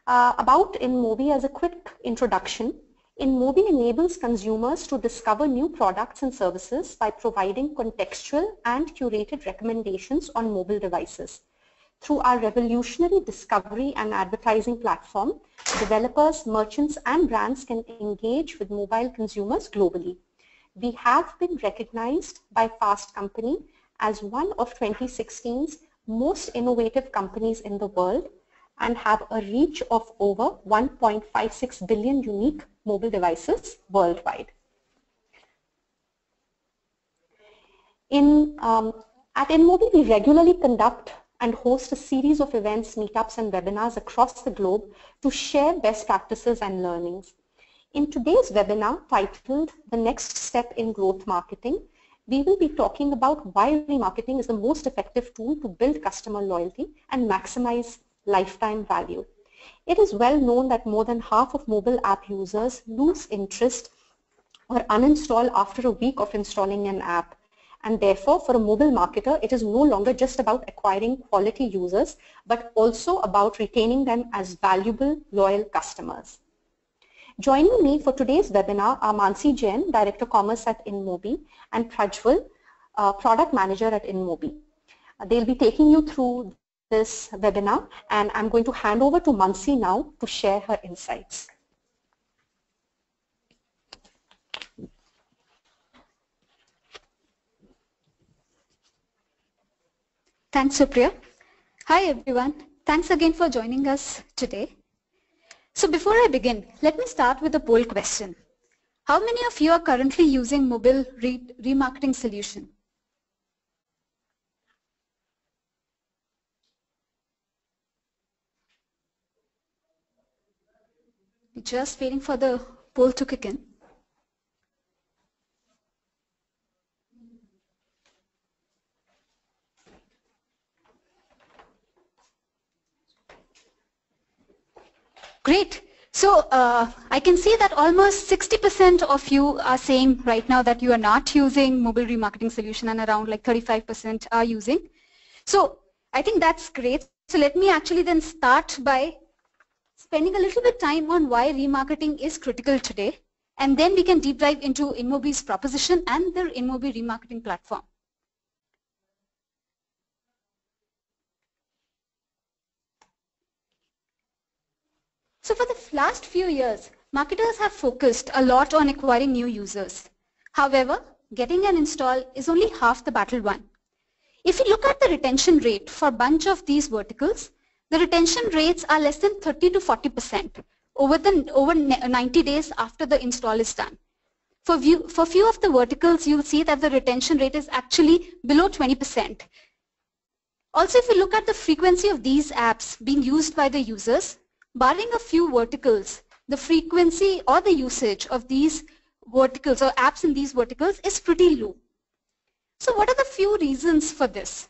About InMobi as a quick introduction, InMobi enables consumers to discover new products and services by providing contextual and curated recommendations on mobile devices. Through our revolutionary discovery and advertising platform, developers, merchants, and brands can engage with mobile consumers globally. We have been recognized by Fast Company as one of 2016's most innovative companies in the world and have a reach of over 1.56 billion unique mobile devices worldwide. At InMobi, we regularly conduct and host a series of events, meetups, and webinars across the globe to share best practices and learnings. In today's webinar titled The Next Step in Growth Marketing, we will be talking about why remarketing is the most effective tool to build customer loyalty and maximize lifetime value. It is well known that more than half of mobile app users lose interest or uninstall after a week of installing an app. And therefore, for a mobile marketer, it is no longer just about acquiring quality users, but also about retaining them as valuable, loyal customers. Joining me for today's webinar are Mansi Jain, Director Commerce at InMobi, and Prajwal, Product Manager at InMobi. They'll be taking you through this webinar, and I'm going to hand over to Mansi now to share her insights. Thanks, Supriya. Hi, everyone. Thanks again for joining us today. So before I begin, let me start with a poll question. How many of you are currently using mobile remarketing solution? Just waiting for the poll to kick in. Great. So I can see that almost 60% of you are saying right now that you are not using mobile remarketing solution, and around like 35% are using. So I think that's great. So let me actually then start by spending a little bit time on why remarketing is critical today, and then we can deep dive into InMobi's proposition and their InMobi remarketing platform. So for the last few years, marketers have focused a lot on acquiring new users. However, getting an install is only half the battle won. If you look at the retention rate for a bunch of these verticals, the retention rates are less than 30 to 40% over 90 days after the install is done. For few of the verticals, you'll see that the retention rate is actually below 20%. Also, if you look at the frequency of these apps being used by the users, barring a few verticals, the frequency or the usage of these verticals or apps in these verticals is pretty low. So what are the few reasons for this?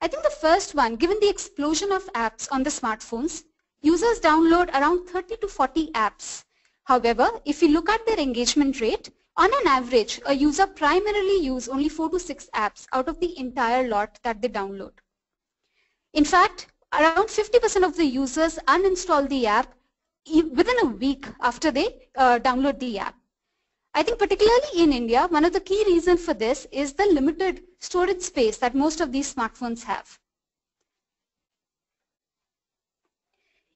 I think the first one, given the explosion of apps on the smartphones, users download around 30 to 40 apps. However, if you look at their engagement rate, on an average, a user primarily uses only 4 to 6 apps out of the entire lot that they download. In fact, around 50% of the users uninstall the app within a week after they download the app. I think particularly in India, one of the key reasons for this is the limited storage space that most of these smartphones have.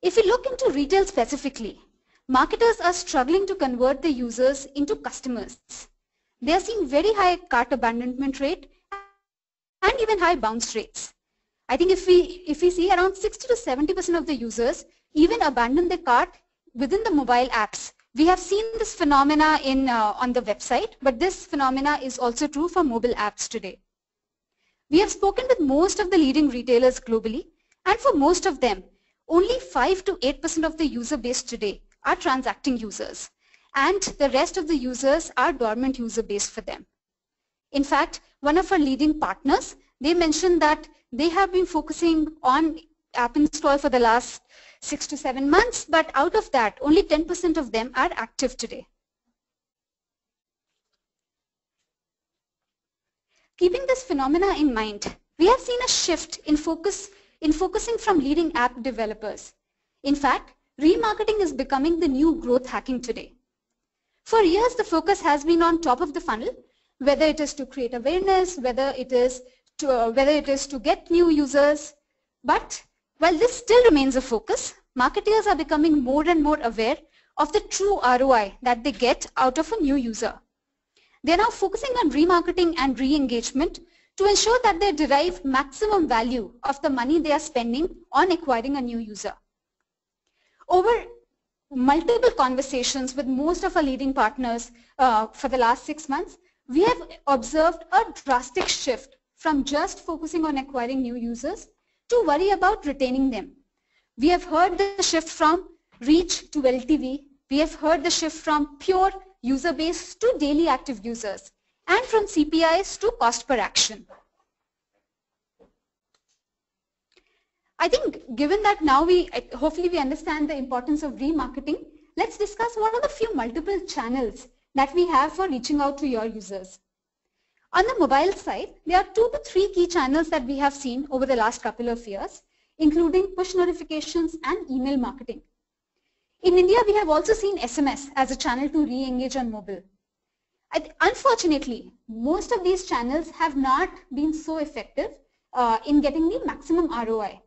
If you look into retail specifically, marketers are struggling to convert the users into customers. They are seeing very high cart abandonment rate and even high bounce rates. I think if we see around 60 to 70% of the users even abandon their cart within the mobile apps. We have seen this phenomena on the website, but this phenomena is also true for mobile apps today. We have spoken with most of the leading retailers globally, and for most of them, only 5 to 8% of the user base today are transacting users, and the rest of the users are dormant user base for them. In fact, one of our leading partners, they mentioned that they have been focusing on app install for the last 6 to 7 months, but out of that, only 10% of them are active today. Keeping this phenomena in mind, we have seen a shift in focusing from leading app developers. In fact, remarketing is becoming the new growth hacking today. For years, the focus has been on top of the funnel, whether it is to create awareness, whether it is to get new users. But while this still remains a focus, marketers are becoming more and more aware of the true ROI that they get out of a new user. They are now focusing on remarketing and re-engagement to ensure that they derive maximum value of the money they are spending on acquiring a new user. Over multiple conversations with most of our leading partners for the last 6 months, we have observed a drastic shift from just focusing on acquiring new users to worry about retaining them. We have heard the shift from reach to LTV. We have heard the shift from pure user base to daily active users, and from CPIs to cost per action. I think given that now hopefully we understand the importance of remarketing, let's discuss what are the few multiple channels that we have for reaching out to your users. On the mobile side, there are 2 to 3 key channels that we have seen over the last couple of years, including push notifications and email marketing. In India, we have also seen SMS as a channel to re-engage on mobile. Unfortunately, most of these channels have not been so effective in getting the maximum ROI.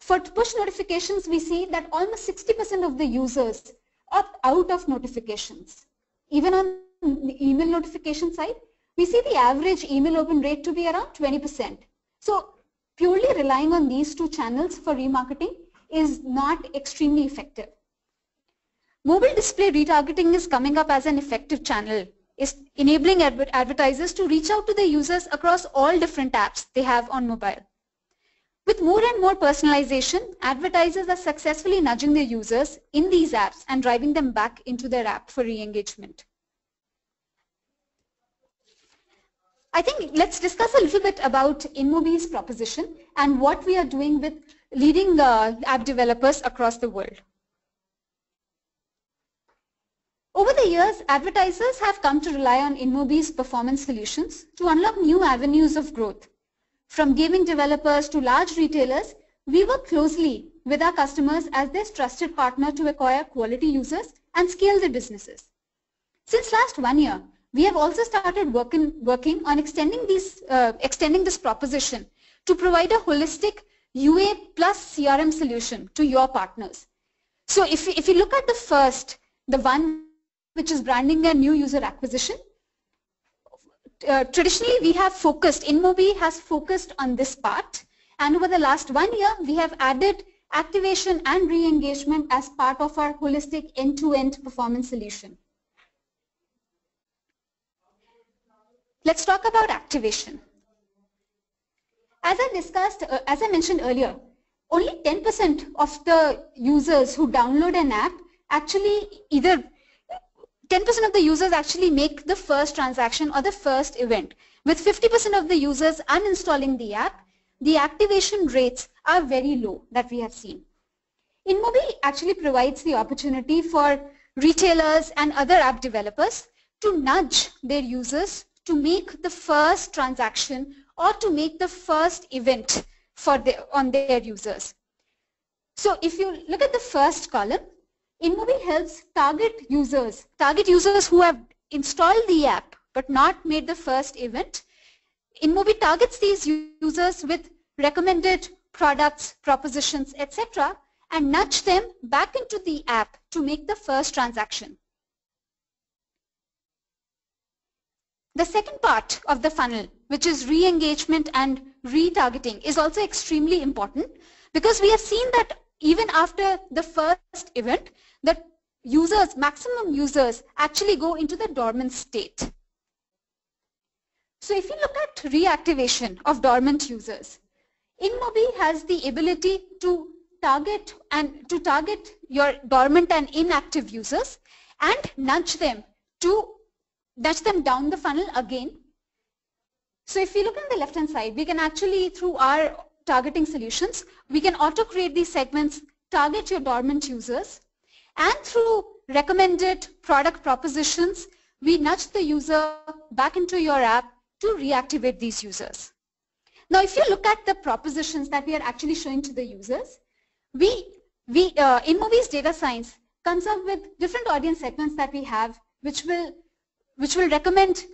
For push notifications, we see that almost 60% of the users opt out of notifications. Even on the email notification side, we see the average email open rate to be around 20%. So purely relying on these 2 channels for remarketing is not extremely effective. Mobile display retargeting is coming up as an effective channel, is enabling advertisers to reach out to the users across all different apps they have on mobile. With more and more personalization, advertisers are successfully nudging their users in these apps and driving them back into their app for re-engagement. I think let's discuss a little bit about InMobi's proposition and what we are doing with leading app developers across the world. Over the years, advertisers have come to rely on InMobi's performance solutions to unlock new avenues of growth. From gaming developers to large retailers, we work closely with our customers as their trusted partner to acquire quality users and scale their businesses. Since last 1 year, we have also started working on extending this proposition to provide a holistic UA plus CRM solution to your partners. So if you look at the one which is branding and new user acquisition, traditionally we have InMobi has focused on this part, and over the last 1 year we have added activation and re-engagement as part of our holistic end-to-end performance solution. Let's talk about activation. As I mentioned earlier, only 10% of the users who download an app actually 10% of the users actually make the first transaction or the first event. With 50% of the users uninstalling the app, the activation rates are very low that we have seen. InMobi actually provides the opportunity for retailers and other app developers to nudge their users to make the first transaction or to make the first event on their users. So if you look at the first column, InMobi helps target users who have installed the app but not made the first event. InMobi targets these users with recommended products, propositions, etc., and nudge them back into the app to make the first transaction. The second part of the funnel, which is re-engagement and retargeting, is also extremely important because we have seen that even after the first event, the maximum users actually go into the dormant state. So if you look at reactivation of dormant users, InMobi has the ability to target your dormant and inactive users and nudge them down the funnel again. So if you look on the left hand side, we can actually, through our targeting solutions, we can auto create these segments, target your dormant users, and through recommended product propositions, we nudge the user back into your app to reactivate these users. Now if you look at the propositions that we are actually showing to the users, we InMobi's data science comes up with different audience segments that we have, which will recommend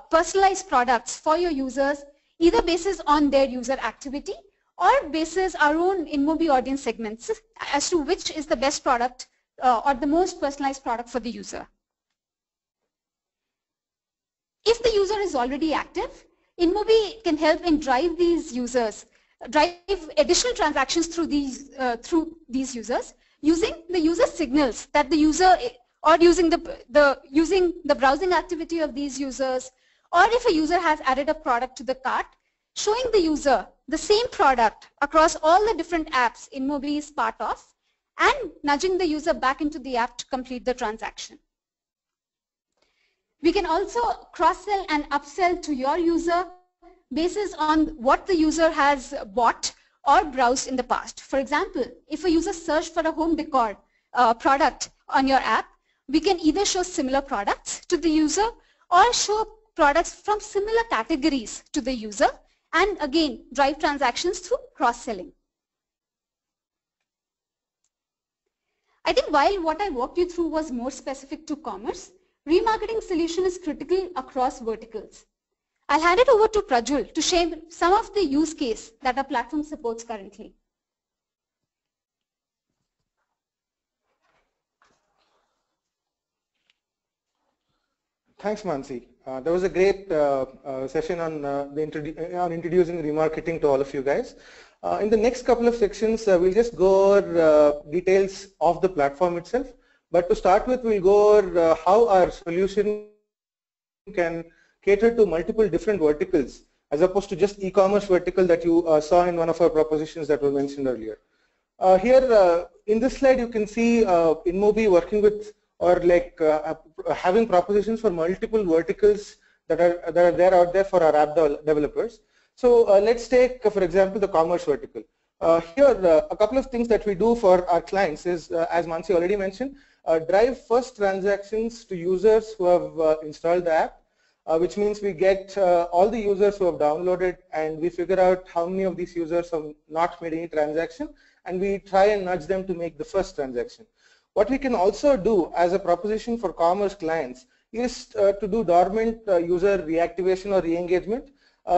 personalized products for your users, either basis on their user activity or basis our own InMobi audience segments as to which is the best product or the most personalized product for the user. If the user is already active, InMobi can help in drive these users, drive additional transactions through these users using the user signals that the user, or using the browsing activity of these users, or if a user has added a product to the cart, showing the user the same product across all the different apps InMobi is part of, and nudging the user back into the app to complete the transaction. We can also cross-sell and upsell to your user basis on what the user has bought or browsed in the past. For example, if a user searched for a home decor product on your app, we can either show similar products to the user or show products from similar categories to the user, and again drive transactions through cross-selling. I think while what I walked you through was more specific to commerce, remarketing solution is critical across verticals. I'll hand it over to Prajul to share some of the use case that our platform supports currently. Thanks, Mansi. That was a great session on introducing remarketing to all of you guys. In the next couple of sections, we'll just go over details of the platform itself. But to start with, we'll go over how our solution can cater to multiple different verticals, as opposed to just e-commerce vertical that you saw in one of our propositions that were mentioned earlier. Here, in this slide, you can see InMobi working with, or like having propositions for multiple verticals that are there out there for our app developers. So let's take, for example, the commerce vertical. Here, a couple of things that we do for our clients is, as Mansi already mentioned, drive first transactions to users who have installed the app, which means we get all the users who have downloaded, and we figure out how many of these users have not made any transaction, and we try and nudge them to make the first transaction. What we can also do as a proposition for commerce clients is to do dormant user reactivation or re-engagement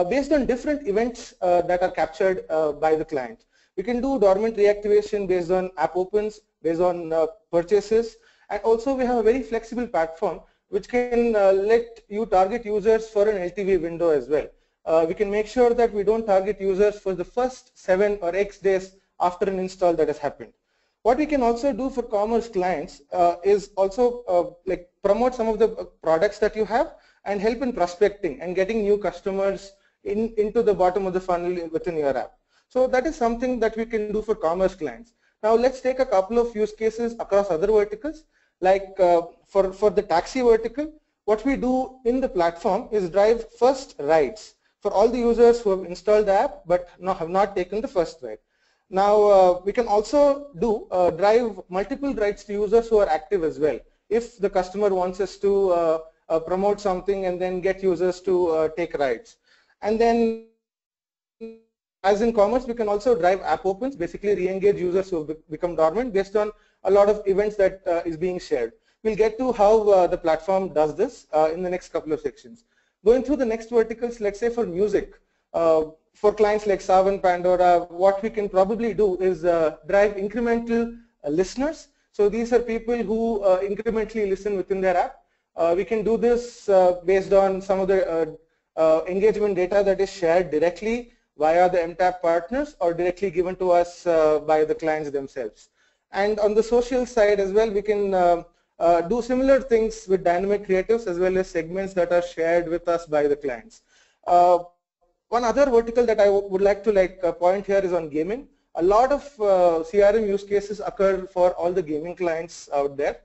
based on different events that are captured by the client. We can do dormant reactivation based on app opens, based on purchases, and also we have a very flexible platform which can let you target users for an LTV window as well. We can make sure that we don't target users for the first 7 or X days after an install that has happened. What we can also do for commerce clients is also like promote some of the products that you have and help in prospecting and getting new customers into the bottom of the funnel within your app. So that is something that we can do for commerce clients. Now let's take a couple of use cases across other verticals. Like for the taxi vertical, what we do in the platform is drive first rides for all the users who have installed the app but have not taken the first ride. Now we can also do drive multiple rides to users who are active as well. If the customer wants us to promote something and then get users to take rides. And then as in commerce, we can also drive app opens, basically re-engage users who have become dormant based on a lot of events that is being shared. We'll get to how the platform does this in the next couple of sections. Going through the next verticals, let's say for music, for clients like Savan, Pandora, what we can probably do is drive incremental listeners. So these are people who incrementally listen within their app. We can do this based on some of the engagement data that is shared directly via the MTAP partners or directly given to us by the clients themselves. And on the social side as well, we can do similar things with dynamic creatives as well as segments that are shared with us by the clients. One other vertical that I would like to point here is on gaming. A lot of CRM use cases occur for all the gaming clients out there.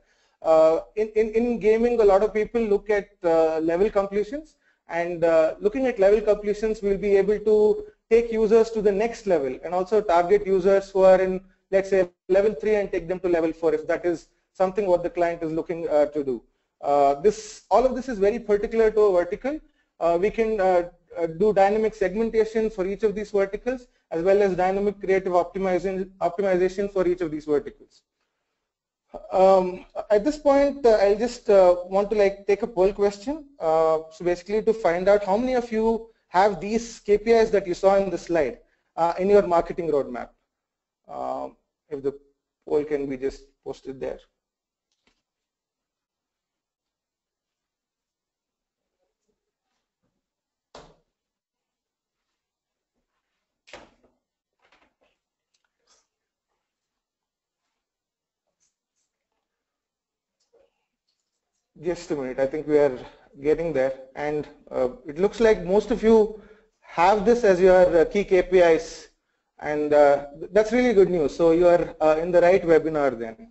In gaming, a lot of people look at level completions, and looking at level completions, we'll be able to take users to the next level and also target users who are in, let's say, level 3 and take them to level 4 if that is something what the client is looking to do. All of this is very particular to a vertical. We can do dynamic segmentation for each of these verticals, as well as dynamic creative optimization for each of these verticals. At this point, I just want to take a poll question. So basically to find out how many of you have these KPIs that you saw in the slide in your marketing roadmap. If the poll can be just posted there. Just a minute, I think we are getting there, and it looks like most of you have this as your key KPIs, and that's really good news. So you are in the right webinar then.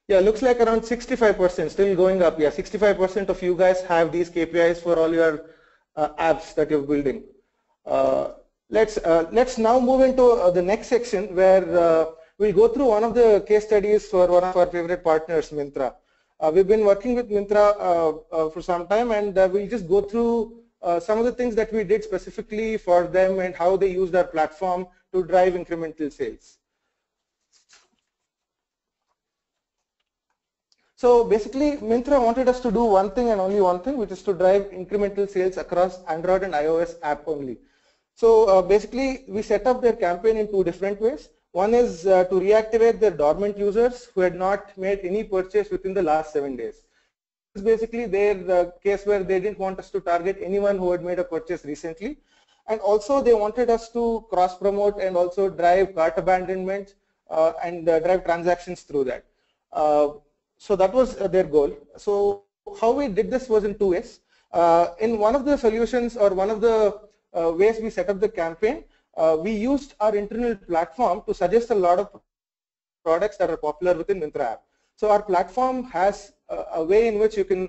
Yeah, looks like around 65%, still going up. Yeah, 65% of you guys have these KPIs for all your apps that you're building. Let's now move into the next section where we'll go through one of the case studies for one of our favorite partners, Myntra. We've been working with Myntra for some time, and we'll just go through some of the things that we did specifically for them and how they used our platform to drive incremental sales. So basically, Myntra wanted us to do one thing and only one thing, which is to drive incremental sales across Android and iOS app only. So basically, we set up their campaign in two different ways. One is to reactivate their dormant users who had not made any purchase within the last 7 days. This is basically their case where they didn't want us to target anyone who had made a purchase recently. And also they wanted us to cross promote and also drive cart abandonment and drive transactions through that. So that was their goal. So how we did this was in two ways. In one of the solutions, or one of the ways we set up the campaign, we used our internal platform to suggest a lot of products that are popular within Myntra app. So our platform has a way in which you can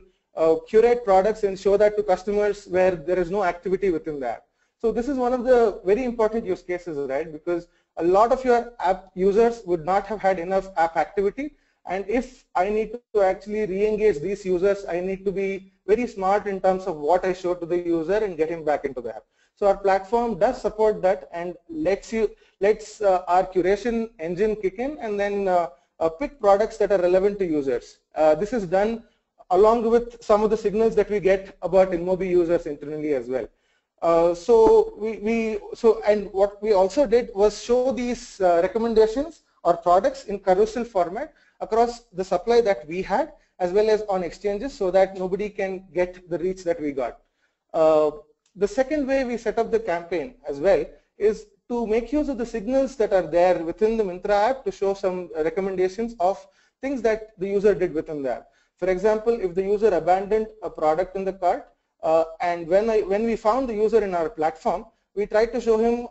curate products and show that to customers where there is no activity within the app. So this is one of the very important use cases, right? Because a lot of your app users would not have had enough app activity. And if I need to actually re-engage these users, I need to be very smart in terms of what I show to the user and get him back into the app. So our platform does support that and lets our curation engine kick in and then pick products that are relevant to users. This is done along with some of the signals that we get about InMobi users internally as well. And what we also did was show these recommendations or products in carousel format across the supply that we had as well as on exchanges, so that nobody can get the reach that we got. The second way we set up the campaign as well is to make use of the signals that are there within the Myntra app to show some recommendations of things that the user did within the app. For example, if the user abandoned a product in the cart, and when we found the user in our platform, we tried to show him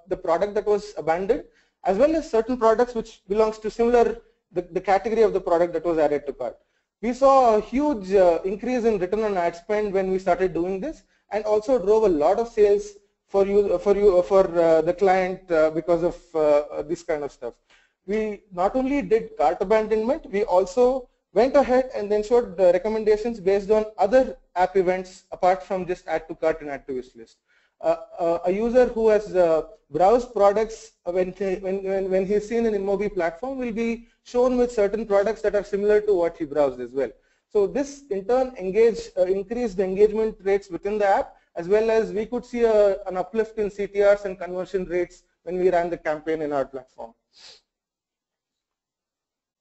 the product that was abandoned, as well as certain products which belongs to similar the category of the product that was added to cart. We saw a huge increase in return on ad spend when we started doing this, and also drove a lot of sales for the client because of this kind of stuff. We not only did cart abandonment, we also went ahead and then showed the recommendations based on other app events apart from just add to cart and add to wish list. A user who has browsed products when he's seen an InMobi platform will be shown with certain products that are similar to what he browsed as well. So this in turn increased the engagement rates within the app, as well as we could see an uplift in CTRs and conversion rates when we ran the campaign in our platform.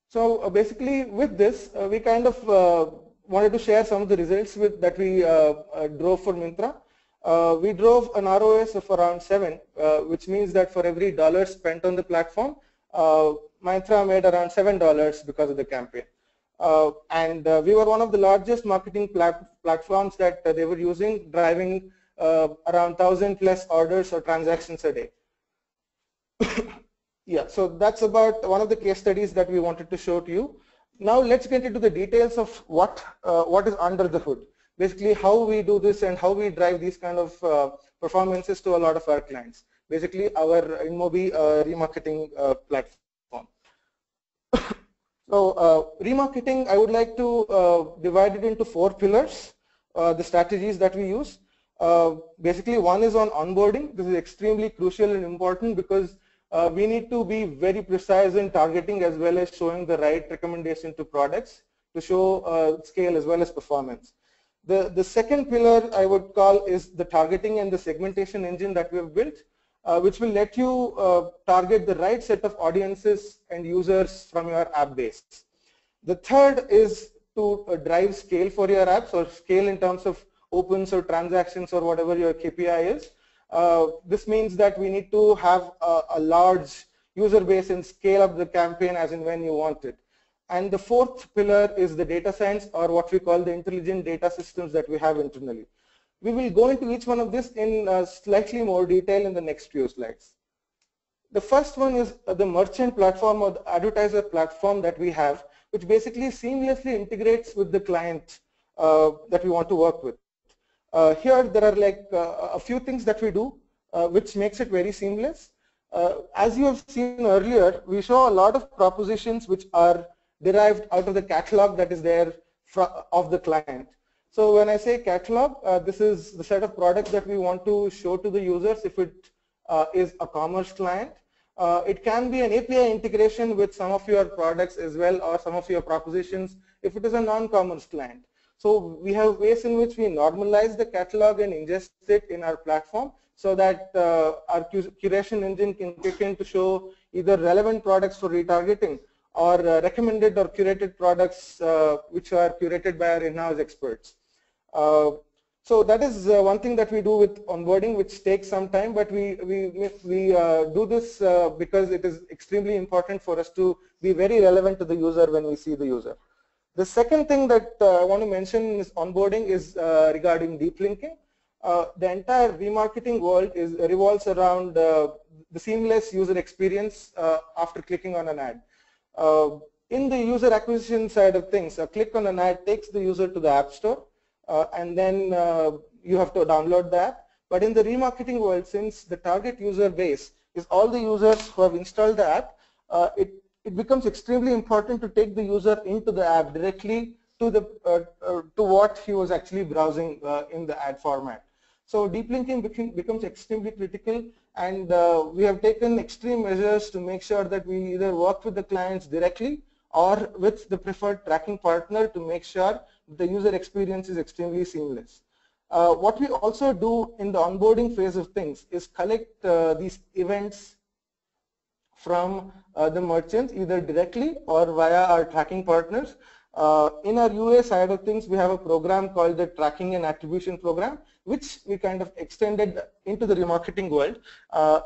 So basically with this, we kind of wanted to share some of the results that we drove for Myntra. We drove an ROS of around 7, which means that for every $1 spent on the platform, Myntra made around $7 because of the campaign. And we were one of the largest marketing platforms that they were using, driving around 1,000 plus orders or transactions a day. Yeah, so that's about one of the case studies that we wanted to show to you. Now let's get into the details of what is under the hood. Basically how we do this and how we drive these kind of performances to a lot of our clients. Basically our InMobi remarketing platform. So remarketing, I would like to divide it into 4 pillars, the strategies that we use. Basically, one is on onboarding. This is extremely crucial and important because we need to be very precise in targeting as well as showing the right recommendation to products to show scale as well as performance. The second pillar I would call is the targeting and the segmentation engine that we have built, which will let you target the right set of audiences and users from your app base. The third is to drive scale for your apps, or scale in terms of opens or transactions or whatever your KPI is. This means that we need to have a large user base and scale up the campaign as and when you want it. And the fourth pillar is the data science, or what we call the intelligent data systems that we have internally. We will go into each one of this in slightly more detail in the next few slides. The first one is the merchant platform or the advertiser platform that we have, which basically seamlessly integrates with the client that we want to work with. Here there are like a few things that we do which makes it very seamless. As you have seen earlier, we show a lot of propositions which are derived out of the catalog that is there of the client. So when I say catalog, this is the set of products that we want to show to the users if it is a commerce client. It can be an API integration with some of your products as well, or some of your propositions if it is a non-commerce client. So we have ways in which we normalize the catalog and ingest it in our platform so that our curation engine can kick in to show either relevant products for retargeting or recommended or curated products which are curated by our in-house experts. So that is one thing that we do with onboarding, which takes some time, but we do this because it is extremely important for us to be very relevant to the user when we see the user. The second thing that I want to mention in this onboarding is regarding deep linking. The entire remarketing world revolves around the seamless user experience after clicking on an ad. In the user acquisition side of things, a click on an ad takes the user to the App Store, and then you have to download the app. But in the remarketing world, since the target user base is all the users who have installed the app, it becomes extremely important to take the user into the app directly to the to what he was actually browsing in the ad format. So deep linking becomes extremely critical, and we have taken extreme measures to make sure that we either work with the clients directly or with the preferred tracking partner to make sure the user experience is extremely seamless. What we also do in the onboarding phase of things is collect these events from the merchants either directly or via our tracking partners. In our UA side of things, we have a program called the Tracking and Attribution Program, which we kind of extended into the remarketing world,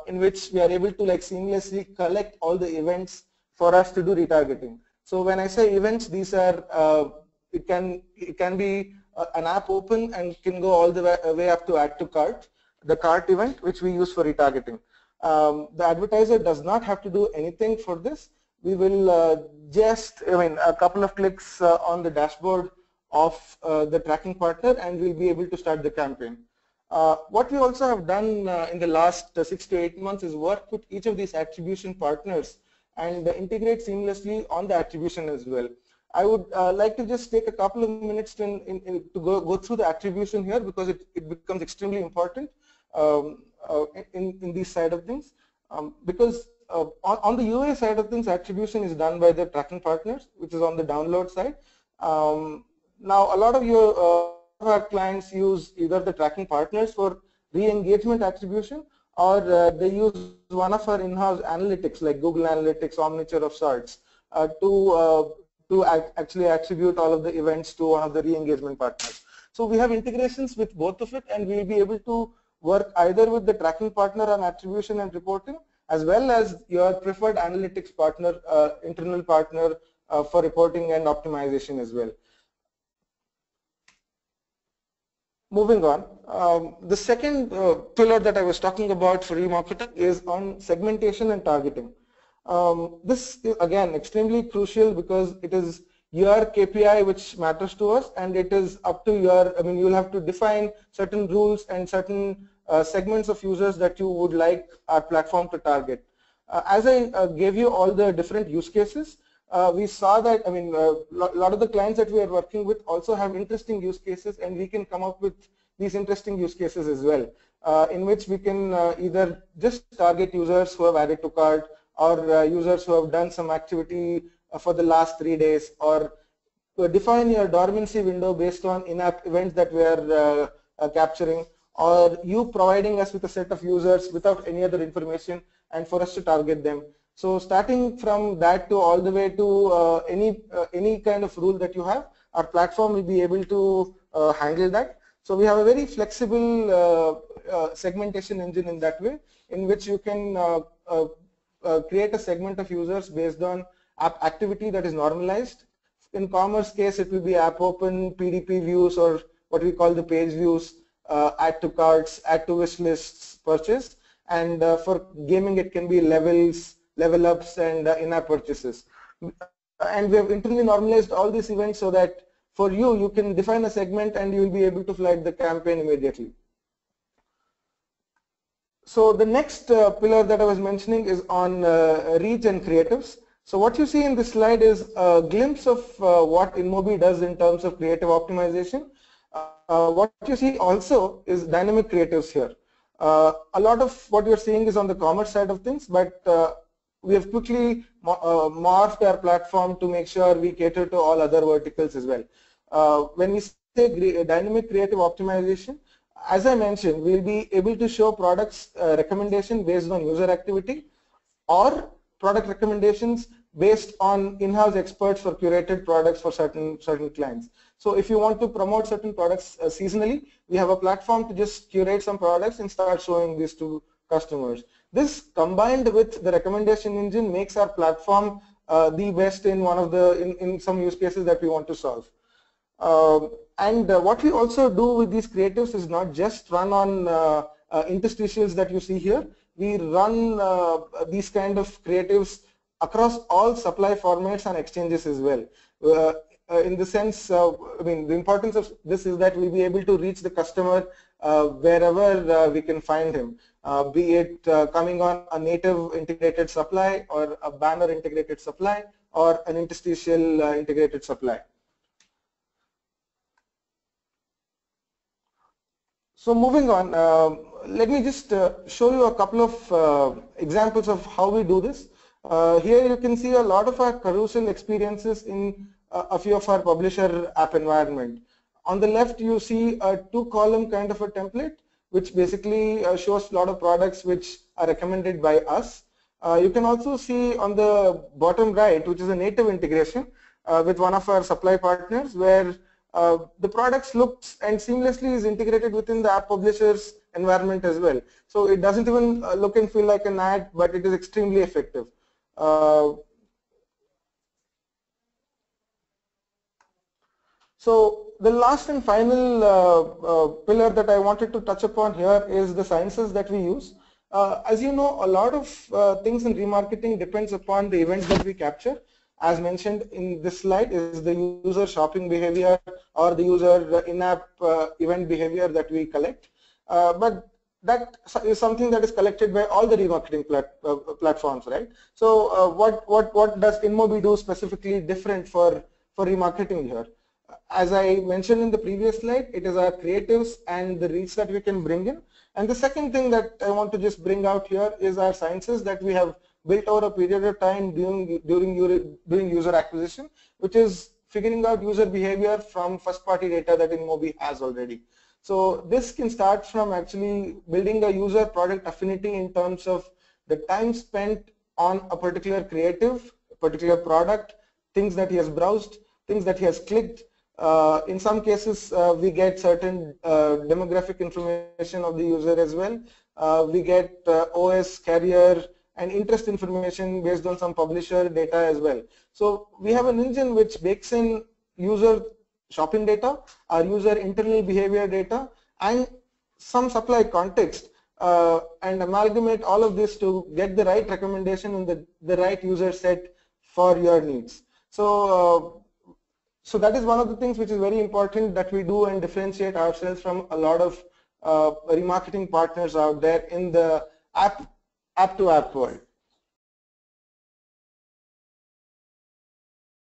in which we are able to like seamlessly collect all the events for us to do retargeting. So when I say events, these are it can be an app open and can go all the way up to add to cart, the cart event, which we use for retargeting. The advertiser does not have to do anything for this. We will just, a couple of clicks on the dashboard of the tracking partner, and we'll be able to start the campaign. What we also have done in the last 6 to 8 months is work with each of these attribution partners and integrate seamlessly on the attribution as well. I would like to just take a couple of minutes to go through the attribution here, because it becomes extremely important in these side of things, because on the UA side of things, attribution is done by the tracking partners, which is on the download side. Now, a lot of our clients use either the tracking partners for re-engagement attribution, or they use one of our in-house analytics like Google Analytics, Omniture of sorts, to actually attribute all of the events to one of the re-engagement partners. So we have integrations with both of it, and we will be able to work either with the tracking partner on attribution and reporting, as well as your preferred analytics partner, internal partner for reporting and optimization as well. Moving on, the second pillar that I was talking about for remarketing is on segmentation and targeting. This is again extremely crucial because it is your KPI which matters to us, and it is up to your, you'll have to define certain rules and certain segments of users that you would like our platform to target. As I gave you all the different use cases, we saw that, a lot of the clients that we are working with also have interesting use cases, and we can come up with these interesting use cases as well, in which we can either just target users who have added to cart, or users who have done some activity for the last 3 days, or define your dormancy window based on in-app events that we are capturing, or you providing us with a set of users without any other information and for us to target them. So starting from that to all the way to any kind of rule that you have, our platform will be able to handle that. So we have a very flexible segmentation engine in that way, in which you can create a segment of users based on app activity that is normalized. In commerce case, it will be app open, PDP views, or what we call the page views, add to carts, add to wish lists, purchase. And for gaming, it can be levels, level ups, and in-app purchases. And we have internally normalized all these events so that for you, you can define a segment and you will be able to flight the campaign immediately. So the next pillar that I was mentioning is on reach and creatives. So what you see in this slide is a glimpse of what InMobi does in terms of creative optimization. What you see also is dynamic creatives here. A lot of what you're seeing is on the commerce side of things, but we have quickly morphed our platform to make sure we cater to all other verticals as well. When we say dynamic creative optimization, as I mentioned, we'll be able to show products recommendation based on user activity, or product recommendations based on in-house experts for curated products for certain clients. So if you want to promote certain products seasonally, we have a platform to just curate some products and start showing these to customers. This combined with the recommendation engine makes our platform the best in one of the in some use cases that we want to solve. And what we also do with these creatives is not just run on interstitials that you see here. We run these kind of creatives across all supply formats and exchanges as well. In the sense, I mean, the importance of this is that we'll be able to reach the customer wherever we can find him, be it coming on a native integrated supply, or a banner integrated supply, or an interstitial integrated supply. So moving on, let me just show you a couple of examples of how we do this. Here you can see a lot of our carousel experiences in a few of our publisher app environment. On the left, you see a 2-column kind of a template, which basically shows a lot of products which are recommended by us. You can also see on the bottom right, which is a native integration with one of our supply partners, where the products looks and seamlessly is integrated within the app publisher's environment as well. So it doesn't even look and feel like an ad, but it is extremely effective. So the last and final pillar that I wanted to touch upon here is the sciences that we use. As you know, a lot of things in remarketing depends upon the events that we capture. As mentioned in this slide is the user shopping behavior or the user in-app event behavior that we collect. But that is something that is collected by all the remarketing platforms, right? So what does InMobi do specifically different for remarketing here? As I mentioned in the previous slide, it is our creatives and the reach that we can bring in. And the second thing that I want to just bring out here is our sciences that we have built over a period of time during user acquisition, which is figuring out user behavior from first-party data that InMobi has already. So this can start from actually building a user product affinity in terms of the time spent on a particular creative, a particular product, things that he has browsed, things that he has clicked. In some cases, we get certain demographic information of the user as well. We get OS, carrier, and interest information based on some publisher data as well. So we have an engine which bakes in user shopping data, our user internal behavior data, and some supply context, and amalgamate all of this to get the right recommendation in the right user set for your needs. So so that is one of the things which is very important that we do and differentiate ourselves from a lot of remarketing partners out there in the app-to-app world.